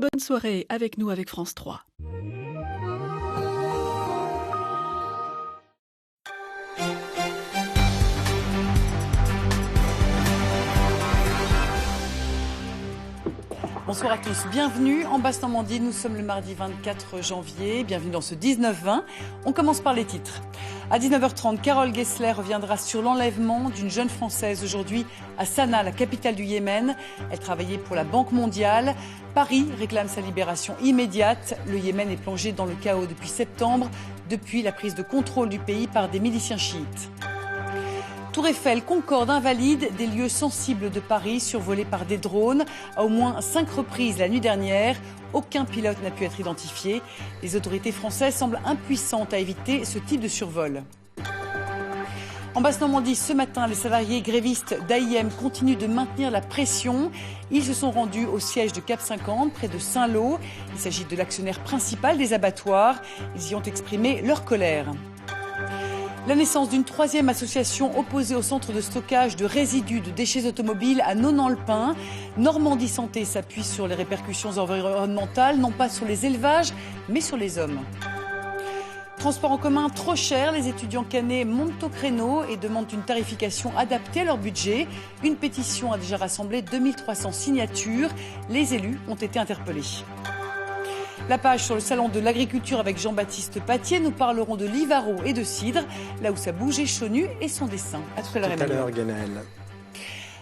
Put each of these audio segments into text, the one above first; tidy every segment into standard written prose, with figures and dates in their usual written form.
Bonne soirée avec nous avec France 3. Bonsoir à tous, bienvenue en Basse-Normandie, nous sommes le mardi 24 janvier, bienvenue dans ce 19-20. On commence par les titres. À 19h30, Carole Gessler reviendra sur l'enlèvement d'une jeune Française aujourd'hui à Sanaa, la capitale du Yémen. Elle travaillait pour la Banque mondiale. Paris réclame sa libération immédiate. Le Yémen est plongé dans le chaos depuis septembre, depuis la prise de contrôle du pays par des miliciens chiites. Tour Eiffel, Concorde invalide, des lieux sensibles de Paris survolés par des drones à au moins 5 reprises la nuit dernière. Aucun pilote n'a pu être identifié. Les autorités françaises semblent impuissantes à éviter ce type de survol. En Basse-Normandie, ce matin, les salariés grévistes d'AIM continuent de maintenir la pression. Ils se sont rendus au siège de Cap 50, près de Saint-Lô. Il s'agit de l'actionnaire principal des abattoirs. Ils y ont exprimé leur colère. La naissance d'une troisième association opposée au centre de stockage de résidus de déchets automobiles à Nonant-le-Pin. Normandie Santé s'appuie sur les répercussions environnementales, non pas sur les élevages, mais sur les hommes. Transport en commun trop cher, les étudiants cannais montent au créneau et demandent une tarification adaptée à leur budget. Une pétition a déjà rassemblé 2300 signatures. Les élus ont été interpellés. La page sur le salon de l'agriculture avec Jean-Baptiste Patier. Nous parlerons de Livaro et de cidre, là où ça bouge et Chonu et son dessin. À tout à l'heure, Emmanuel. Guénel.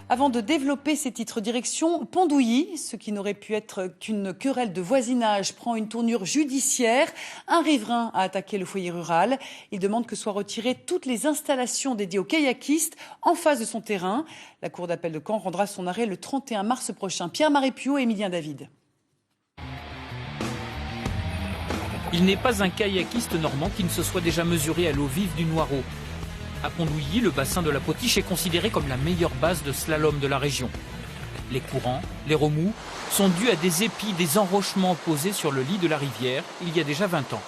Avant de développer ces titres, direction Pondouilly. Ce qui n'aurait pu être qu'une querelle de voisinage prend une tournure judiciaire. Un riverain a attaqué le foyer rural. Il demande que soient retirées toutes les installations dédiées aux kayakistes en face de son terrain. La cour d'appel de Caen rendra son arrêt le 31 mars prochain. Pierre-Marie Puot et Emilien David. Il n'est pas un kayakiste normand qui ne se soit déjà mesuré à l'eau vive du Noireau. À Pondouilly, le bassin de la Potiche est considéré comme la meilleure base de slalom de la région. Les courants, les remous, sont dus à des épis, des enrochements posés sur le lit de la rivière il y a déjà 20 ans.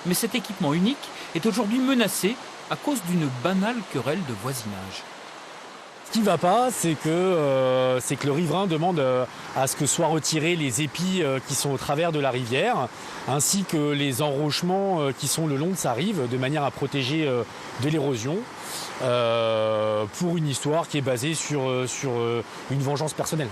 Mais cet équipement unique est aujourd'hui menacé à cause d'une banale querelle de voisinage. Ce qui ne va pas, c'est que le riverain demande à ce que soient retirés les épis qui sont au travers de la rivière, ainsi que les enrochements qui sont le long de sa rive, de manière à protéger de l'érosion, pour une histoire qui est basée sur une vengeance personnelle.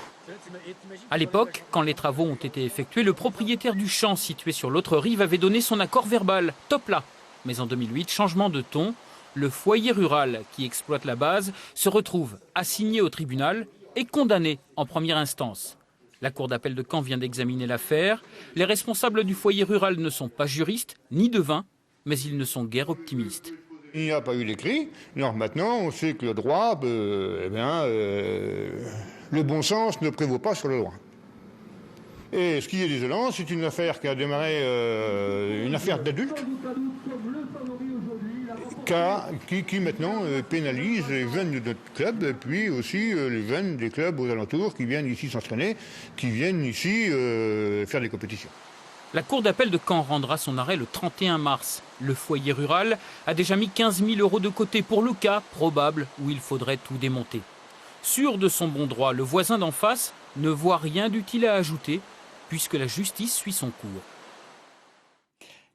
À l'époque, quand les travaux ont été effectués, le propriétaire du champ situé sur l'autre rive avait donné son accord verbal, top là. Mais en 2008, changement de ton. Le foyer rural qui exploite la base se retrouve assigné au tribunal et condamné en première instance. La cour d'appel de Caen vient d'examiner l'affaire. Les responsables du foyer rural ne sont pas juristes ni devins, mais ils ne sont guère optimistes. Il n'y a pas eu l'écrit. Alors maintenant, on sait que le droit, le bon sens ne prévaut pas sur le droit. Et ce qui est désolant, c'est une affaire qui a démarré, une affaire d'adultes, qui maintenant pénalise les jeunes de notre club, et puis aussi les jeunes des clubs aux alentours qui viennent ici s'entraîner, qui viennent ici faire des compétitions. La cour d'appel de Caen rendra son arrêt le 31 mars. Le foyer rural a déjà mis 15 000 € de côté pour le cas probable où il faudrait tout démonter. Sûr de son bon droit, le voisin d'en face ne voit rien d'utile à ajouter puisque la justice suit son cours.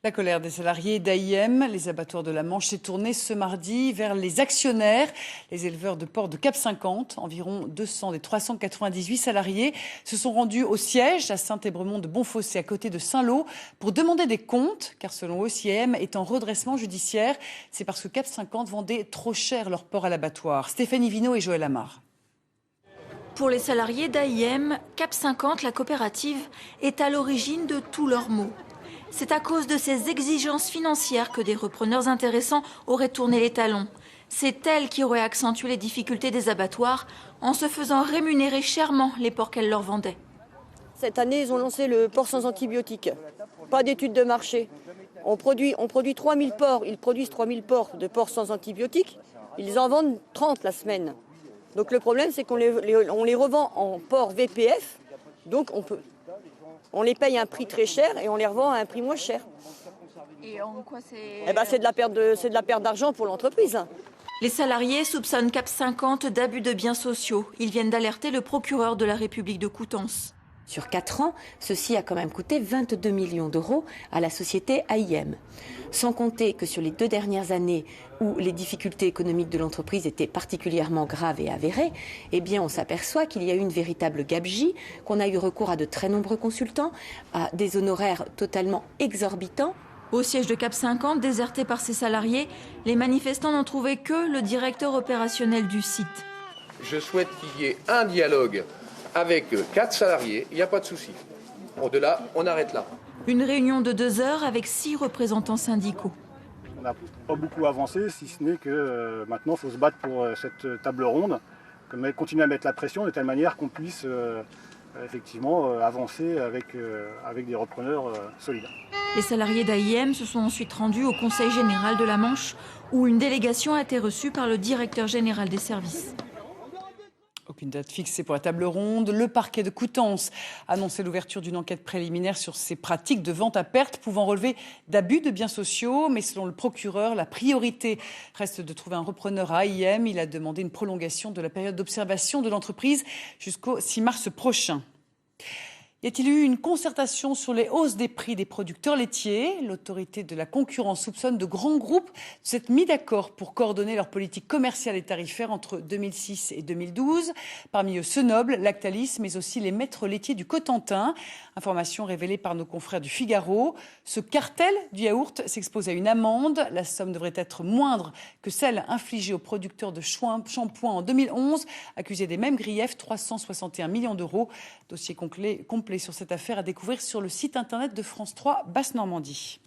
La colère des salariés d'AIM, les abattoirs de la Manche, s'est tournée ce mardi vers les actionnaires, les éleveurs de porc de Cap 50. Environ 200 des 398 salariés se sont rendus au siège à Saint-Ébremont de Bonfossé, à côté de Saint-Lô, pour demander des comptes, car selon eux, si AIM est en redressement judiciaire, c'est parce que Cap 50 vendait trop cher leur porc à l'abattoir. Stéphanie Vino et Joël Amar. Pour les salariés d'AIM, Cap 50, la coopérative, est à l'origine de tous leurs maux. C'est à cause de ces exigences financières que des repreneurs intéressants auraient tourné les talons. C'est elle qui aurait accentué les difficultés des abattoirs en se faisant rémunérer chèrement les porcs qu'elle leur vendait. Cette année, ils ont lancé le porc sans antibiotiques. Pas d'études de marché. On produit 3000 porcs. Ils produisent 3000 porcs de porcs sans antibiotiques. Ils en vendent 30 la semaine. Donc le problème, c'est qu'on les revend en porcs VPF. Donc on les paye un prix très cher et on les revend à un prix moins cher. Et en quoi c'est... C'est de la perte d'argent pour l'entreprise. Les salariés soupçonnent Cap 50 d'abus de biens sociaux. Ils viennent d'alerter le procureur de la République de Coutances. Sur 4 ans, ceci a quand même coûté 22 millions d'euros à la société AIM. Sans compter que sur les 2 dernières années où les difficultés économiques de l'entreprise étaient particulièrement graves et avérées, eh bien on s'aperçoit qu'il y a eu une véritable gabegie, qu'on a eu recours à de très nombreux consultants, à des honoraires totalement exorbitants. Au siège de Cap 50, déserté par ses salariés, les manifestants n'ont trouvé que le directeur opérationnel du site. Je souhaite qu'il y ait un dialogue avec 4 salariés, il n'y a pas de souci. Au-delà, on arrête là. Une réunion de 2 heures avec 6 représentants syndicaux. On n'a pas beaucoup avancé, si ce n'est que maintenant il faut se battre pour cette table ronde, continuer à mettre la pression de telle manière qu'on puisse effectivement avancer avec des repreneurs solides. Les salariés d'AIM se sont ensuite rendus au Conseil général de la Manche où une délégation a été reçue par le directeur général des services. Aucune date fixée pour la table ronde. Le parquet de Coutances a annoncé l'ouverture d'une enquête préliminaire sur ces pratiques de vente à perte pouvant relever d'abus de biens sociaux. Mais selon le procureur, la priorité reste de trouver un repreneur à AIM. Il a demandé une prolongation de la période d'observation de l'entreprise jusqu'au 6 mars prochain. Y a-t-il eu une concertation sur les hausses des prix des producteurs laitiers? L'autorité de la concurrence soupçonne de grands groupes de s'être mis d'accord pour coordonner leur politique commerciale et tarifaire entre 2006 et 2012. Parmi eux, Senoble, Lactalis, mais aussi les maîtres laitiers du Cotentin. Information révélée par nos confrères du Figaro. Ce cartel du yaourt s'expose à une amende. La somme devrait être moindre que celle infligée aux producteurs de shampoing en 2011, accusés des mêmes griefs, 361 millions d'euros. Dossier complet sur cette affaire à découvrir sur le site internet de France 3 Basse-Normandie.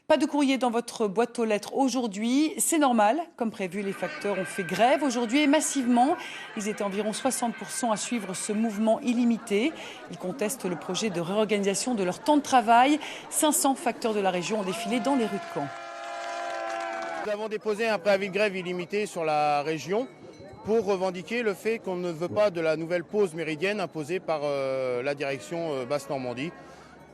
Pas de courrier dans votre boîte aux lettres aujourd'hui. C'est normal. Comme prévu, les facteurs ont fait grève aujourd'hui et massivement. Ils étaient environ 60% à suivre ce mouvement illimité. Ils contestent le projet de réorganisation de leur temps de travail. 500 facteurs de la région ont défilé dans les rues de Caen. Nous avons déposé un préavis de grève illimité sur la région pour revendiquer le fait qu'on ne veut pas de la nouvelle pause méridienne imposée par la direction Basse-Normandie,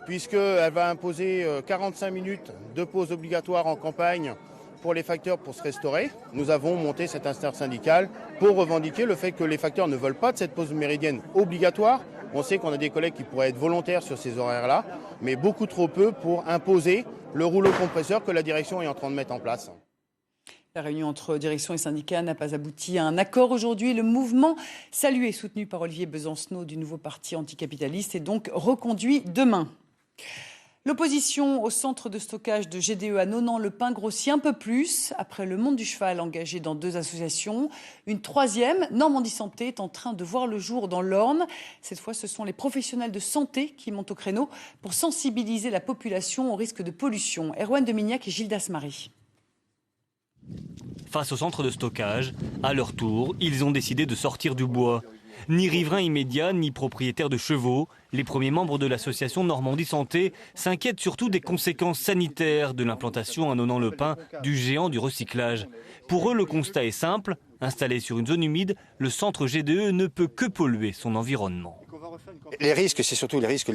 puisqu'elle va imposer 45 minutes de pause obligatoire en campagne pour les facteurs pour se restaurer. Nous avons monté cette intersyndicale pour revendiquer le fait que les facteurs ne veulent pas de cette pause méridienne obligatoire. On sait qu'on a des collègues qui pourraient être volontaires sur ces horaires-là, mais beaucoup trop peu pour imposer le rouleau compresseur que la direction est en train de mettre en place. La réunion entre direction et syndicats n'a pas abouti à un accord aujourd'hui. Le mouvement, salué et soutenu par Olivier Besancenot du nouveau parti anticapitaliste, est donc reconduit demain. L'opposition au centre de stockage de GDE à Nonant-le-Pin grossit un peu plus. Après le Monde du Cheval engagé dans 2 associations, une 3e, Normandie Santé, est en train de voir le jour dans l'Orne. Cette fois, ce sont les professionnels de santé qui montent au créneau pour sensibiliser la population au risque de pollution. Erwan Demignac et Gilles Dasmarie. Face au centre de stockage, à leur tour, ils ont décidé de sortir du bois. Ni riverains immédiats, ni propriétaires de chevaux, les premiers membres de l'association Normandie Santé s'inquiètent surtout des conséquences sanitaires de l'implantation à Nonant-le-Pin du géant du recyclage. Pour eux, le constat est simple. Installé sur une zone humide, le centre GDE ne peut que polluer son environnement. Les risques, c'est surtout les risques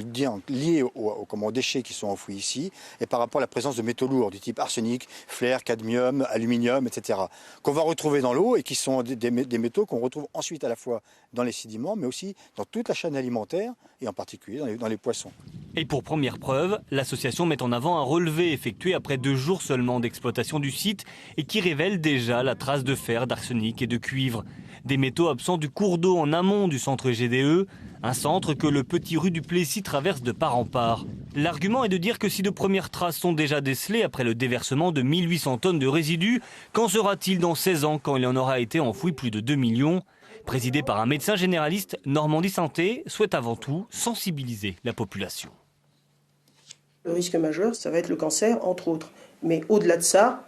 liés aux déchets qui sont enfouis ici et par rapport à la présence de métaux lourds du type arsenic, flair, cadmium, aluminium, etc. qu'on va retrouver dans l'eau et qui sont des métaux qu'on retrouve ensuite à la fois dans les sédiments mais aussi dans toute la chaîne alimentaire et en particulier dans les poissons. Et pour première preuve, l'association met en avant un relevé effectué après 2 jours seulement d'exploitation du site et qui révèle déjà la trace de fer, d'arsenic et de cuivre. Des métaux absents du cours d'eau en amont du centre GDE, un centre que le petit Rue du Plessis traverse de part en part. L'argument est de dire que si de premières traces sont déjà décelées après le déversement de 1800 tonnes de résidus, qu'en sera-t-il dans 16 ans quand il en aura été enfoui plus de 2 millions ? Présidé par un médecin généraliste, Normandie Santé souhaite avant tout sensibiliser la population. Le risque majeur, ça va être le cancer, entre autres. Mais au-delà de ça,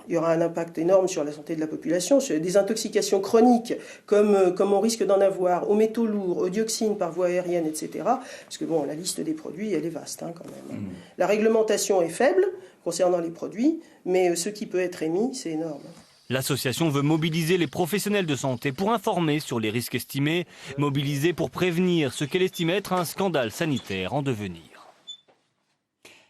il y aura un impact énorme sur la santé de la population, sur des intoxications chroniques, comme on risque d'en avoir, aux métaux lourds, aux dioxines par voie aérienne, etc. Parce que bon, la liste des produits, elle est vaste quand même. La réglementation est faible concernant les produits, mais ce qui peut être émis, c'est énorme. L'association veut mobiliser les professionnels de santé pour informer sur les risques estimés, mobiliser pour prévenir ce qu'elle estime être un scandale sanitaire en devenir.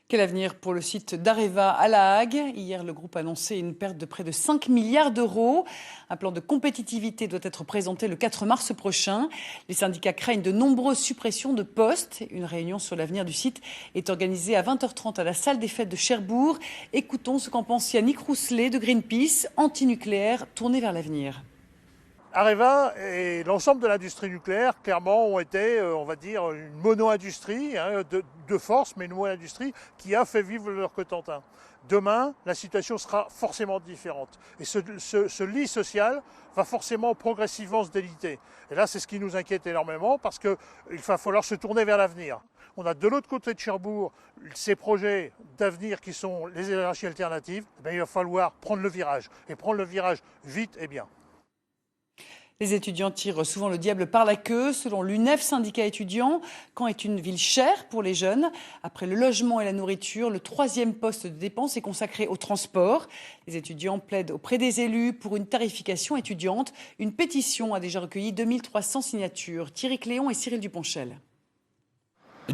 Quel avenir pour le site d'Areva à La Hague? Hier, le groupe a annoncé une perte de près de 5 milliards d'euros. Un plan de compétitivité doit être présenté le 4 mars prochain. Les syndicats craignent de nombreuses suppressions de postes. Une réunion sur l'avenir du site est organisée à 20h30 à la salle des fêtes de Cherbourg. Écoutons ce qu'en pense Yannick Rousselet de Greenpeace, anti-nucléaire, tourné vers l'avenir. Areva et l'ensemble de l'industrie nucléaire, clairement, ont été, on va dire, une mono-industrie, de force, mais une mono-industrie qui a fait vivre leur Cotentin. Demain, la situation sera forcément différente. Et ce lit social va forcément progressivement se déliter. Et là, c'est ce qui nous inquiète énormément parce qu'il va falloir se tourner vers l'avenir. On a de l'autre côté de Cherbourg ces projets d'avenir qui sont les énergies alternatives. Il va falloir prendre le virage. Et prendre le virage vite et bien. Les étudiants tirent souvent le diable par la queue. Selon l'UNEF, syndicat étudiant, Caen est une ville chère pour les jeunes. Après le logement et la nourriture, le 3e poste de dépense est consacré au transport. Les étudiants plaident auprès des élus pour une tarification étudiante. Une pétition a déjà recueilli 2300 signatures. Thierry Cléon et Cyril Duponchel.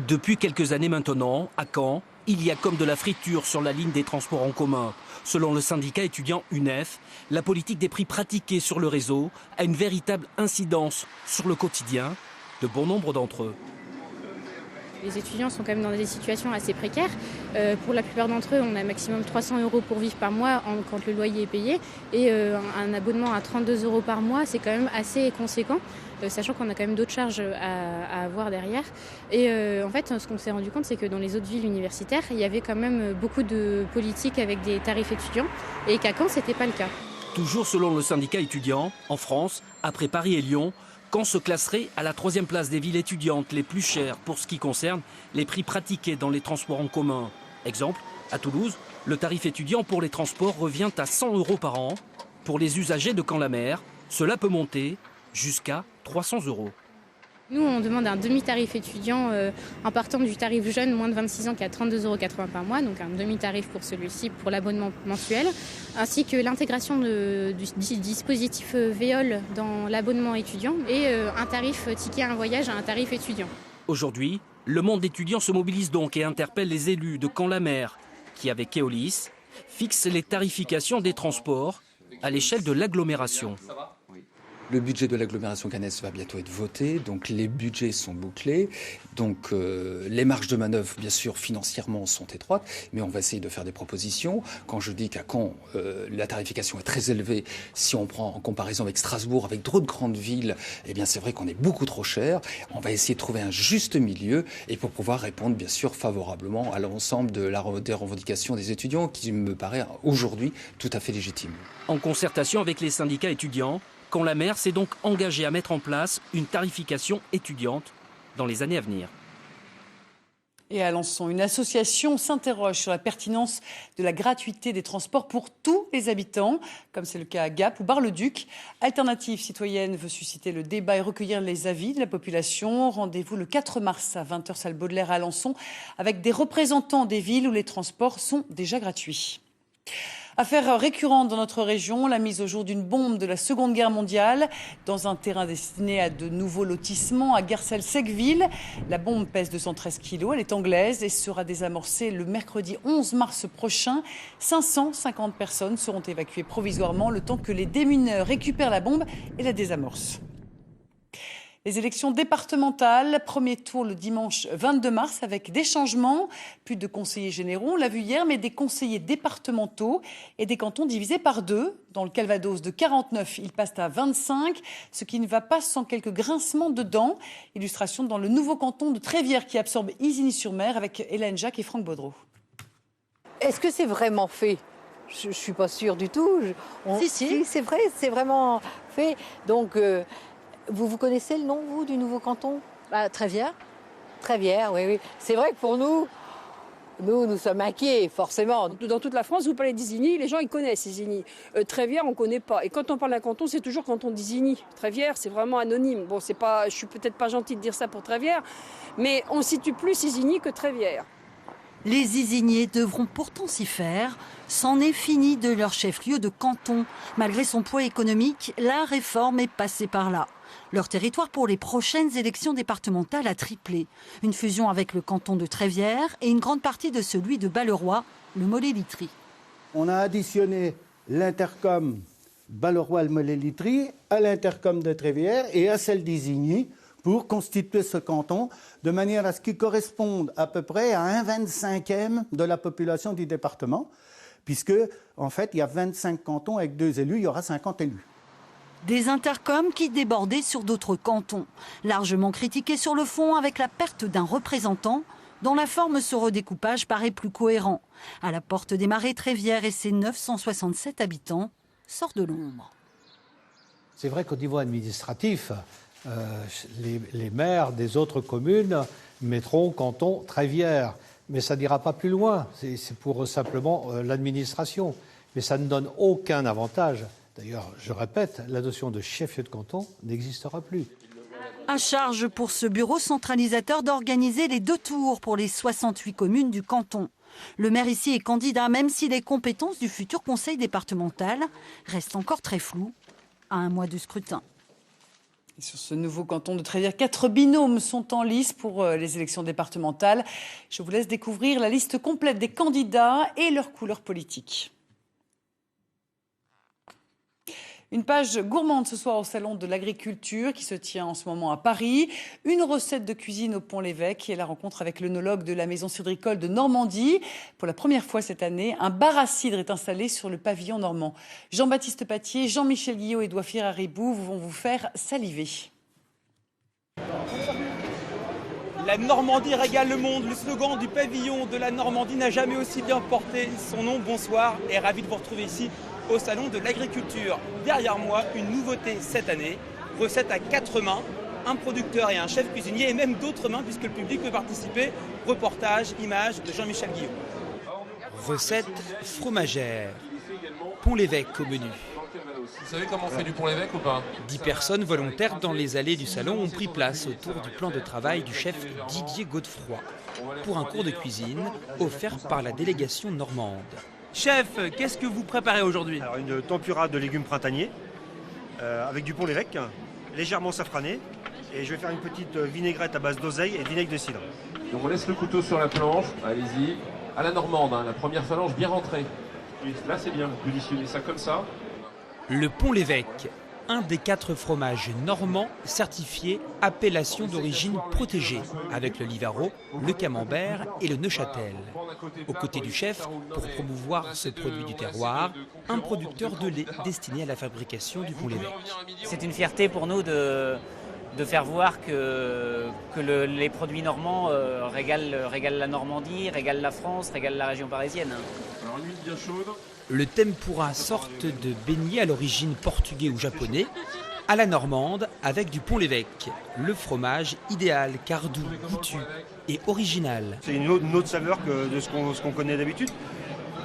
Depuis quelques années maintenant, à Caen, il y a comme de la friture sur la ligne des transports en commun. Selon le syndicat étudiant UNEF, la politique des prix pratiqués sur le réseau a une véritable incidence sur le quotidien de bon nombre d'entre eux. Les étudiants sont quand même dans des situations assez précaires. Pour la plupart d'entre eux, on a maximum 300 € pour vivre par mois quand le loyer est payé. Et un abonnement à 32 € par mois, c'est quand même assez conséquent, sachant qu'on a quand même d'autres charges à avoir derrière. Et en fait, ce qu'on s'est rendu compte, c'est que dans les autres villes universitaires, il y avait quand même beaucoup de politiques avec des tarifs étudiants, et qu'à Caen, ce n'était pas le cas. Toujours selon le syndicat étudiant, en France, après Paris et Lyon, Caen se classerait à la 3e place des villes étudiantes les plus chères pour ce qui concerne les prix pratiqués dans les transports en commun. Exemple, à Toulouse, le tarif étudiant pour les transports revient à 100 € par an. Pour les usagers de Caen-la-Mer, cela peut monter jusqu'à 300 €. Nous, on demande un demi-tarif étudiant en partant du tarif jeune moins de 26 ans qui est à 32,80 € par mois, donc un demi-tarif pour celui-ci, pour l'abonnement mensuel, ainsi que l'intégration du dispositif Véole dans l'abonnement étudiant et un tarif ticket à un voyage à un tarif étudiant. Aujourd'hui, le monde étudiant se mobilise donc et interpelle les élus de Caen-la-Mer qui, avec Keolis, fixent les tarifications des transports à l'échelle de l'agglomération. Le budget de l'agglomération cannaise va bientôt être voté, donc les budgets sont bouclés, donc les marges de manœuvre, bien sûr, financièrement sont étroites, mais on va essayer de faire des propositions. Quand je dis qu'à Caen, la tarification est très élevée, si on prend en comparaison avec Strasbourg, avec d'autres grandes villes, eh bien c'est vrai qu'on est beaucoup trop cher. On va essayer de trouver un juste milieu et pour pouvoir répondre, bien sûr, favorablement à l'ensemble des revendications des étudiants, qui me paraît aujourd'hui tout à fait légitime. En concertation avec les syndicats étudiants, Caen-la-Mer s'est donc engagé à mettre en place une tarification étudiante dans les années à venir. Et à Alençon, une association s'interroge sur la pertinence de la gratuité des transports pour tous les habitants, comme c'est le cas à Gap ou Bar-le-Duc. Alternative citoyenne veut susciter le débat et recueillir les avis de la population. Rendez-vous le 4 mars à 20h salle Baudelaire à Alençon avec des représentants des villes où les transports sont déjà gratuits. Affaire récurrente dans notre région, la mise au jour d'une bombe de la Seconde Guerre mondiale dans un terrain destiné à de nouveaux lotissements à Guercelles-Secqueville. La bombe pèse 213 kg, elle est anglaise et sera désamorcée le mercredi 11 mars prochain. 550 personnes seront évacuées provisoirement le temps que les démineurs récupèrent la bombe et la désamorcent. Les élections départementales, premier tour le dimanche 22 mars avec des changements. Plus de conseillers généraux, on l'a vu hier, mais des conseillers départementaux et des cantons divisés par 2. Dans le Calvados de 49, ils passent à 25, ce qui ne va pas sans quelques grincements de dents. Illustration dans le nouveau canton de Trévières qui absorbe Isigny-sur-Mer avec Hélène Jacques et Franck Baudreau. Est-ce que c'est vraiment fait ? Je ne suis pas sûre du tout. Si, c'est vrai, c'est vraiment fait. Donc... Vous connaissez le nom, vous, du nouveau canton ? Trévières. Trévières, oui. C'est vrai que pour nous sommes inquiets, forcément. Dans toute la France, vous parlez d'Isigny, les gens, ils connaissent Isigny. Trévières, on ne connaît pas. Et quand on parle d'un canton, c'est toujours canton d'Isigny. Trévières, c'est vraiment anonyme. Bon, je suis peut-être pas gentille de dire ça pour Trévières, mais on situe plus Isigny que Trévières. Les Isigniers devront pourtant s'y faire. C'en est fini de leur chef-lieu de canton. Malgré son poids économique, la réforme est passée par là. Leur territoire pour les prochaines élections départementales a triplé. Une fusion avec le canton de Trévière et une grande partie de celui de Balleroy, le Mollet-Litry. On a additionné l'intercom Balleroy-le-Mollet-Litry à l'intercom de Trévière et à celle d'Isigny pour constituer ce canton de manière à ce qu'il corresponde à peu près à 1/25e de la population du département, puisque en fait il y a 25 cantons avec 2 élus, il y aura 50 élus. Des intercoms qui débordaient sur d'autres cantons, largement critiqués sur le fond avec la perte d'un représentant, dont la forme ce redécoupage paraît plus cohérent. À la porte des Marais, Trévière et ses 967 habitants sortent de l'ombre. C'est vrai qu'au niveau administratif, les maires des autres communes mettront canton Trévière, mais ça n'ira pas plus loin. C'est pour simplement l'administration. Mais ça ne donne aucun avantage. D'ailleurs, je répète, la notion de chef-lieu de canton n'existera plus. À charge pour ce bureau centralisateur d'organiser les 2 tours pour les 68 communes du canton. Le maire ici est candidat, même si les compétences du futur conseil départemental restent encore très floues à 1 mois du scrutin. Et sur ce nouveau canton de Trévière, 4 binômes sont en lice pour les élections départementales. Je vous laisse découvrir la liste complète des candidats et leurs couleurs politiques. Une page gourmande ce soir au Salon de l'Agriculture qui se tient en ce moment à Paris. Une recette de cuisine au Pont-l'Évêque et la rencontre avec l'œnologue de la maison cidricole de Normandie. Pour la première fois cette année, un bar à cidre est installé sur le pavillon normand. Jean-Baptiste Patier, Jean-Michel Guillot et Edouard Firaribou vont vous faire saliver. La Normandie régale le monde. Le slogan du pavillon de la Normandie n'a jamais aussi bien porté son nom. Bonsoir et ravi de vous retrouver ici au Salon de l'Agriculture. Derrière moi, une nouveauté cette année, recette à 4 mains, un producteur et un chef cuisinier et même d'autres mains puisque le public peut participer. Reportage, images de Jean-Michel Guillot. Recette fromagère. Pont-l'Évêque au menu. Vous savez comment on fait du Pont-l'Évêque ou pas ? 10 personnes volontaires dans les allées du salon ont pris place autour du plan de travail du chef Didier Godefroy pour un cours de cuisine offert par la délégation normande. Chef, qu'est-ce que vous préparez aujourd'hui ? Alors une tempura de légumes printaniers avec du Pont-l'Évêque, légèrement safrané. Et je vais faire une petite vinaigrette à base d'oseille et de vinaigre de cidre. Donc on laisse le couteau sur la planche, allez-y. À la normande, hein, la première phalange bien rentrée. Et là c'est bien, vous positionnez ça comme ça. Le Pont-l'Évêque, un des 4 fromages normands certifiés appellation d'origine protégée, avec le Livaro, le Camembert et le Neuchâtel. Aux côtés du chef, pour promouvoir ce produit du terroir, un producteur de lait destiné à la fabrication du Pont-l'Évêque. C'est une fierté pour nous de faire voir que les produits normands régalent la Normandie, régalent la France, régalent la région parisienne. Alors une huile bien chaude. Le tempura, sorte de beignet à l'origine portugais ou japonais, à la normande avec du Pont-l'Évêque. Le fromage idéal car doux, goûtu et original. C'est une autre saveur que de ce qu'on connaît d'habitude.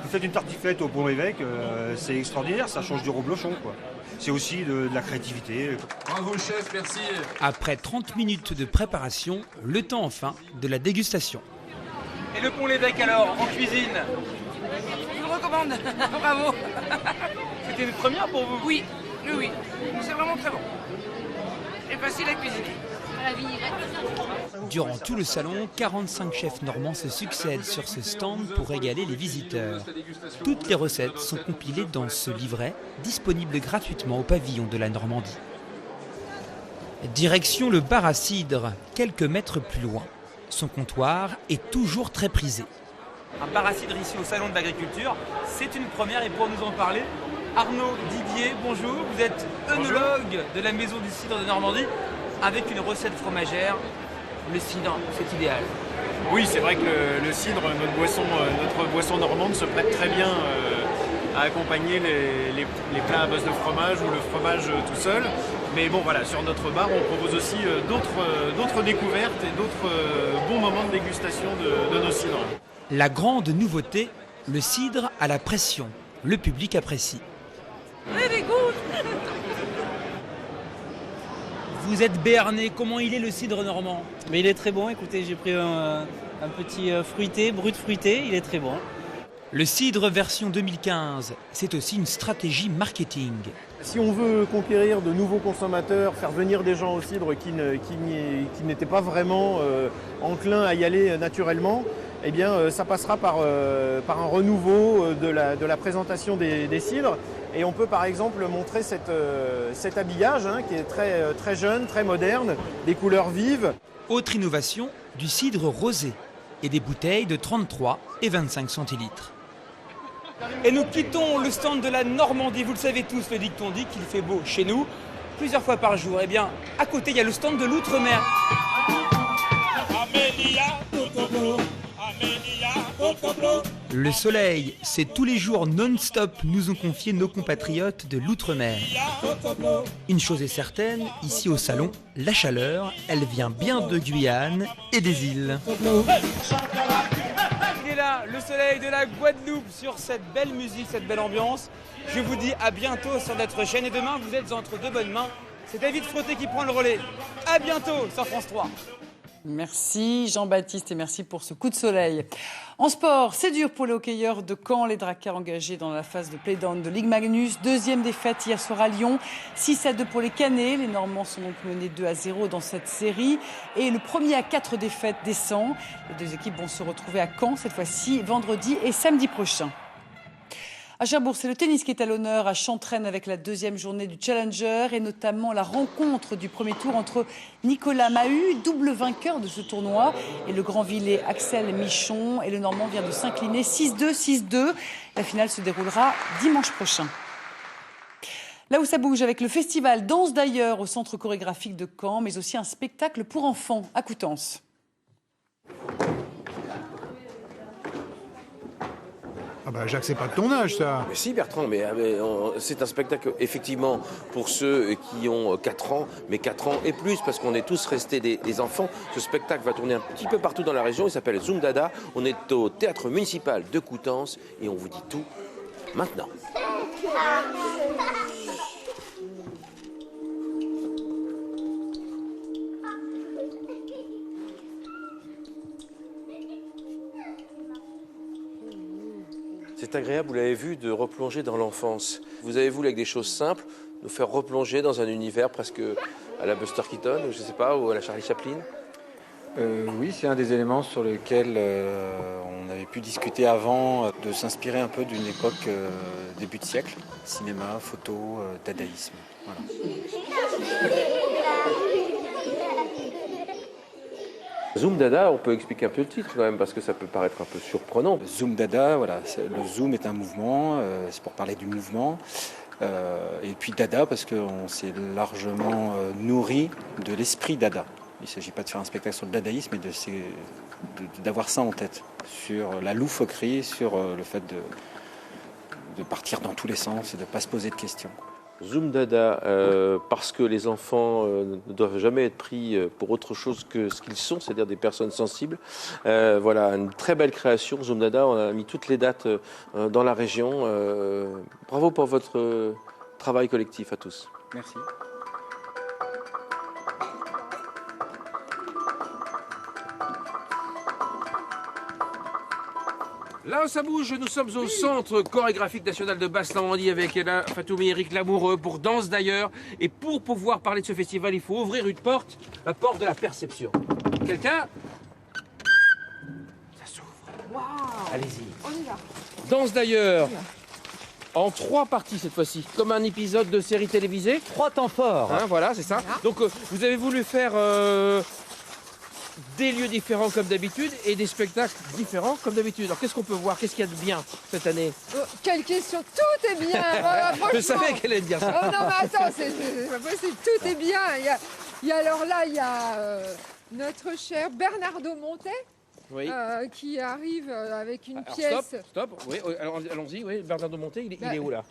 Vous faites une tartiflette au Pont-l'Évêque, c'est extraordinaire, ça change du reblochon, quoi. C'est aussi de la créativité. Bravo chef, merci. Après 30 minutes de préparation, le temps enfin de la dégustation. Et le Pont-l'Évêque alors, en cuisine ? Je vous recommande, bravo. C'était une première pour vous ? Oui, c'est vraiment très bon. Et facile à cuisiner. Durant tout le salon, 45 chefs normands se succèdent sur ce stand pour régaler les visiteurs. Toutes les recettes sont compilées dans ce livret, disponible gratuitement au pavillon de la Normandie. Direction le bar à cidre, quelques mètres plus loin. Son comptoir est toujours très prisé. Un bar à cidre ici au Salon de l'Agriculture, c'est une première et pour nous en parler, Arnaud Didier, bonjour. Vous êtes œnologue de la maison du cidre de Normandie avec une recette fromagère. Le cidre, c'est idéal. Oui, c'est vrai que le cidre, notre boisson normande, se prête très bien à accompagner les plats à base de fromage ou le fromage tout seul. Mais bon, voilà, sur notre bar, on propose aussi d'autres découvertes et d'autres bons moments de dégustation de nos cidres. La grande nouveauté, le cidre à la pression. Le public apprécie. Very good. Vous êtes béarnais, comment il est le cidre normand ? Mais il est très bon, écoutez, j'ai pris un petit fruité, brut fruité, il est très bon. Le cidre version 2015, c'est aussi une stratégie marketing. Si on veut conquérir de nouveaux consommateurs, faire venir des gens au cidre qui n'étaient pas vraiment enclins à y aller naturellement, eh bien, ça passera par un renouveau de la présentation des cidres. Et on peut par exemple montrer cet habillage qui est très jeune, très moderne, des couleurs vives. Autre innovation, du cidre rosé et des bouteilles de 33 et 25 centilitres. Et nous quittons le stand de la Normandie. Vous le savez tous, le dicton dit qu'il fait beau chez nous plusieurs fois par jour. Eh bien, à côté, il y a le stand de l'Outre-mer. Le soleil, c'est tous les jours non-stop, nous ont confié nos compatriotes de l'Outre-mer. Une chose est certaine, ici au salon, la chaleur, elle vient bien de Guyane et des îles. Il est là, le soleil de la Guadeloupe, sur cette belle musique, cette belle ambiance. Je vous dis à bientôt sur notre chaîne et demain, vous êtes entre de bonnes mains. C'est David Frotté qui prend le relais. À bientôt sur France 3. Merci Jean-Baptiste et merci pour ce coup de soleil. En sport, c'est dur pour les hockeyeurs de Caen, les Drakkars engagés dans la phase de play-down de Ligue Magnus. Deuxième défaite hier soir à Lyon, 6-2 pour les Canets. Les Normands sont donc menés 2-0 dans cette série. Et le premier à 4 défaites descend. Les deux équipes vont se retrouver à Caen, cette fois-ci vendredi et samedi prochain. À Cherbourg, c'est le tennis qui est à l'honneur à Chantraine avec la deuxième journée du Challenger et notamment la rencontre du premier tour entre Nicolas Mahut, double vainqueur de ce tournoi, et le Grandvillais Axel Michon. Et le Normand vient de s'incliner 6-2, 6-2. La finale se déroulera dimanche prochain. Là où ça bouge avec le festival Danse d'ailleurs au centre chorégraphique de Caen, mais aussi un spectacle pour enfants à Coutances. Ah bah Jacques, c'est pas de ton âge, ça. Mais si, Bertrand, c'est un spectacle, effectivement, pour ceux qui ont 4 ans, mais 4 ans et plus, parce qu'on est tous restés des enfants. Ce spectacle va tourner un petit peu partout dans la région, il s'appelle Zoom Dada. On est au théâtre municipal de Coutances et on vous dit tout maintenant. C'est agréable, vous l'avez vu, de replonger dans l'enfance. Vous avez voulu, avec des choses simples, nous faire replonger dans un univers presque à la Buster Keaton, je ne sais pas, ou à la Charlie Chaplin. Oui, c'est un des éléments sur lesquels on avait pu discuter avant, de s'inspirer un peu d'une époque début de siècle. Cinéma, photo, dadaïsme. Voilà. Zoom Dada, on peut expliquer un peu le titre quand même, parce que ça peut paraître un peu surprenant. Zoom Dada, voilà, le zoom est un mouvement, c'est pour parler du mouvement. Et puis Dada, parce qu'on s'est largement nourri de l'esprit Dada. Il ne s'agit pas de faire un spectacle sur le dadaïsme, mais d'avoir ça en tête, sur la loufoquerie, sur le fait de partir dans tous les sens et de ne pas se poser de questions. Zoom Dada, parce que les enfants ne doivent jamais être pris pour autre chose que ce qu'ils sont, c'est-à-dire des personnes sensibles. Voilà, une très belle création, Zoom Dada. On a mis toutes les dates dans la région. Bravo pour votre travail collectif à tous. Merci. Là où ça bouge, nous sommes au Centre chorégraphique national de Basse-Normandie avec Ella Fatoumi et Eric Lamoureux pour Danse d'ailleurs. Et pour pouvoir parler de ce festival, il faut ouvrir une porte, la porte de la perception. Quelqu'un ? Ça s'ouvre. Wow. Allez-y. On y va. Danse d'ailleurs. En 3 parties cette fois-ci, comme un épisode de série télévisée. 3 temps forts. Hein, voilà, c'est ça. Donc vous avez voulu faire des lieux différents comme d'habitude et des spectacles différents comme d'habitude. Alors qu'est-ce qu'on peut voir? Qu'est-ce qu'il y a de bien cette année? Quelle question! Tout est bien! Je savais qu'elle allait dire ça. Oh non mais attends, c'est pas possible, tout est bien. Il y a notre cher Bernardo Montet. Oui. Qui arrive avec une Alors, pièce. Stop. Oui, allons-y. Oui, Bernardo Montet, il est où là?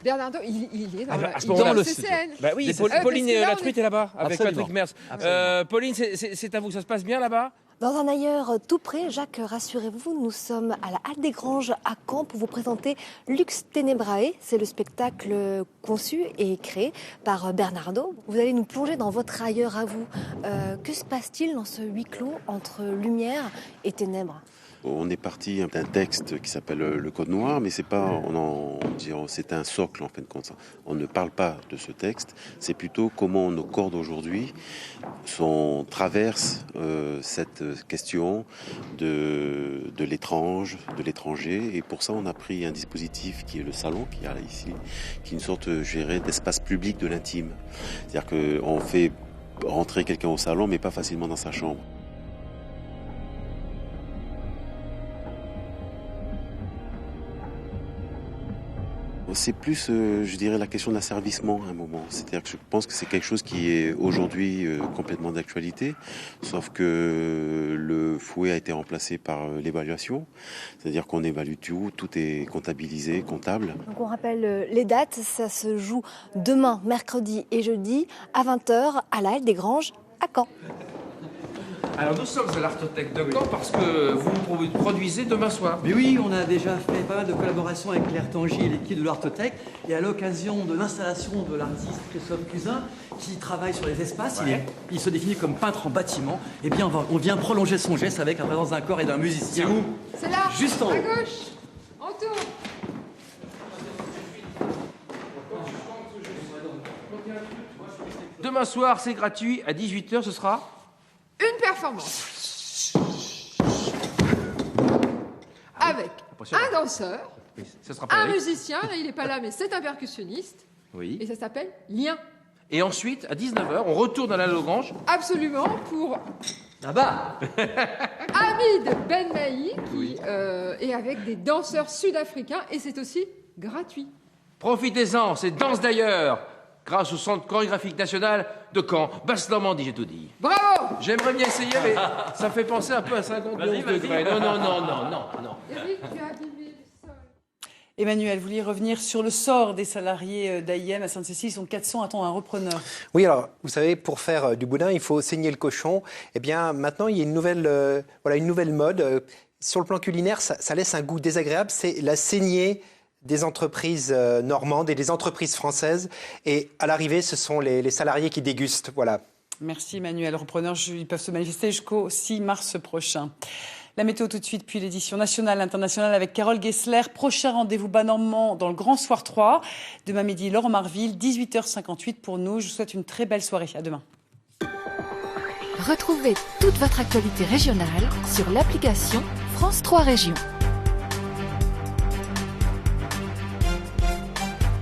Bernardo, il est dans le CCN. Bah oui, Pauline la truite est là-bas avec Patrick Merz. Pauline, c'est à vous, ça se passe bien là-bas? Dans un ailleurs tout près, Jacques, rassurez-vous, nous sommes à la Halle des Granges à Caen pour vous présenter Lux Tenebrae. C'est le spectacle conçu et créé par Bernardo. Vous allez nous plonger dans votre ailleurs à vous. Que se passe-t-il dans ce huis clos entre lumière et ténèbres? On est parti d'un texte qui s'appelle le Code Noir, mais c'est pas, c'est un socle en fin de compte. On ne parle pas de ce texte, c'est plutôt comment nos corps d'aujourd'hui traversent cette question de l'étrange, de l'étranger. Et pour ça, on a pris un dispositif qui est le salon, qui est ici, qui est une sorte, je dirais, d'espace public de l'intime. C'est-à-dire qu'on fait rentrer quelqu'un au salon, mais pas facilement dans sa chambre. C'est plus, je dirais, la question de l'asservissement à un moment. C'est-à-dire que je pense que c'est quelque chose qui est aujourd'hui complètement d'actualité, sauf que le fouet a été remplacé par l'évaluation. C'est-à-dire qu'on évalue tout est comptabilisé, comptable. Donc on rappelle les dates, ça se joue demain, mercredi et jeudi, à 20h à la Halle des Granges, à Caen. Alors nous sommes à l'Artothèque de Caen parce que vous nous produisez demain soir. Mais oui, on a déjà fait pas mal de collaborations avec Claire Tangy et l'équipe de l'Artothèque. Et à l'occasion de l'installation de l'artiste Christophe Cusin, qui travaille sur les espaces, il se définit comme peintre en bâtiment, eh bien on vient prolonger son geste avec la présence d'un corps et d'un musicien. C'est où? C'est là, juste en haut. à gauche, en tour. Demain soir, c'est gratuit, à 18h, ce sera une performance. Avec un danseur, un musicien, là il n'est pas là mais c'est un percussionniste, et ça s'appelle Lien. Et ensuite, à 19h, on retourne à la Logrange. Absolument, pour là-bas Hamid Ben Naï, qui est avec des danseurs sud-africains, et c'est aussi gratuit. Profitez-en, c'est Danse d'ailleurs, grâce au Centre chorégraphique national de Caen. Basse-Normandie, j'ai tout dit. Bravo! J'aimerais bien essayer, mais ça me fait penser un peu à 51 degrés. Non. Eric, tu as abîmé le sol. Emmanuel, vous vouliez revenir sur le sort des salariés d'AIM à Sainte-Cécile. Ils sont 400, attendent un repreneur. Oui, alors, vous savez, pour faire du boudin, il faut saigner le cochon. Eh bien, maintenant, il y a une nouvelle mode. Sur le plan culinaire, ça laisse un goût désagréable. C'est la saignée des entreprises normandes et des entreprises françaises. Et à l'arrivée, ce sont les salariés qui dégustent. Voilà. Merci Emmanuel. Repreneurs, ils peuvent se manifester jusqu'au 6 mars prochain. La météo tout de suite, puis l'édition nationale, internationale avec Carole Gessler. Prochain rendez-vous bas normand dans le Grand Soir 3. Demain midi, Laurent Marville, 18h58 pour nous. Je vous souhaite une très belle soirée. À demain. Retrouvez toute votre actualité régionale sur l'application France 3 Régions.